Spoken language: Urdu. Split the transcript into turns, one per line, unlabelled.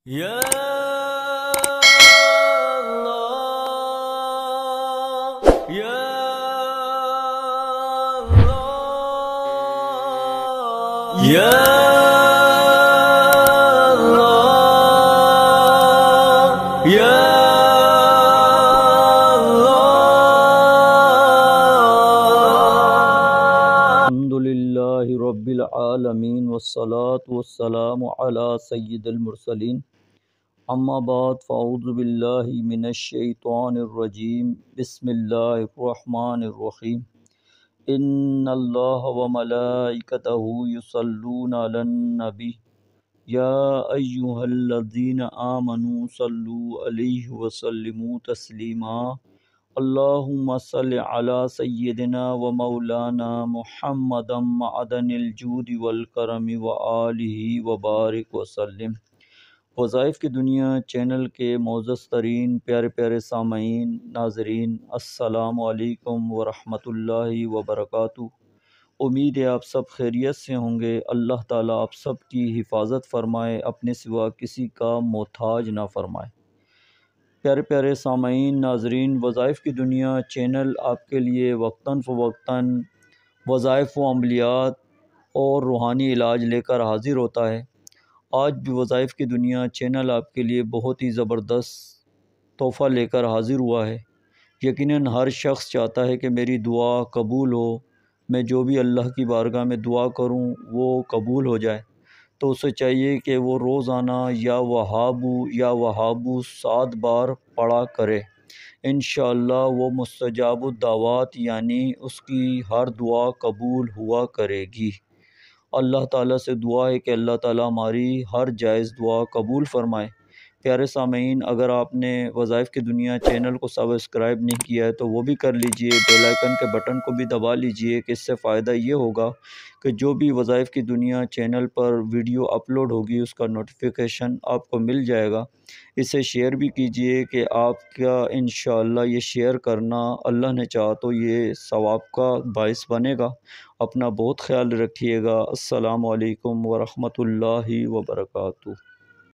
Ya Allah, Ya Allah, Ya Allah, Ya Allah. Alhamdulillahi Rabbil Alamin wassalatu wassalamu ala Sayyidil Mursalin. اما بعد فاعوذ باللہ من الشیطان الرجیم بسم اللہ الرحمن الرحیم ان اللہ وملائکتہ یصلون علی النبی یا ایہا الذین آمنوا صلوا علیہ وسلموا تسلیما اللہم صل علی سیدنا ومولانا محمد معدن الجود والکرم وآلہ وبارک وسلم۔ وظائف کی دنیا چینل کے معزز ترین پیارے پیارے سامعین ناظرین، السلام علیکم ورحمۃ اللہ وبرکاتہ۔ امید ہے آپ سب خیریت سے ہوں گے۔ اللہ تعالیٰ آپ سب کی حفاظت فرمائے، اپنے سوا کسی کا محتاج نہ فرمائے۔ پیارے پیارے سامعین ناظرین، وظائف کی دنیا چینل آپ کے لیے وقتاً فوقتاً وظائف و عملیات اور روحانی علاج لے کر حاضر ہوتا ہے۔ آج بھی وظائف کی دنیا چینل آپ کے لیے بہت ہی زبردست تحفہ لے کر حاضر ہوا ہے۔ یقیناً ہر شخص چاہتا ہے کہ میری دعا قبول ہو، میں جو بھی اللہ کی بارگاہ میں دعا کروں وہ قبول ہو جائے، تو اسے چاہیے کہ وہ روزانہ یا وہابو 7 بار پڑھا کرے۔ انشاءاللہ وہ مستجاب الدعوات یعنی اس کی ہر دعا قبول ہوا کرے گی۔ اللہ تعالیٰ سے دعا ہے کہ اللہ تعالیٰ ہماری ہر جائز دعا قبول فرمائے۔ پیارے سامعین، اگر آپ نے وظائف کی دنیا چینل کو سبسکرائب نہیں کیا ہے تو وہ بھی کر لیجئے، بیل آئیکن کے بٹن کو بھی دبا لیجئے کہ اس سے فائدہ یہ ہوگا کہ جو بھی وظائف کی دنیا چینل پر ویڈیو اپلوڈ ہوگی اس کا نوٹیفیکیشن آپ کو مل جائے گا۔ اسے شیئر بھی کیجئے کہ آپ کا انشاءاللہ یہ شیئر کرنا اللہ نے چاہا تو یہ ثواب کا باعث بنے گا۔ اپنا بہت خیال رکھیے گا۔ السلام علیکم ورحمۃ اللہ وبرکاتہ۔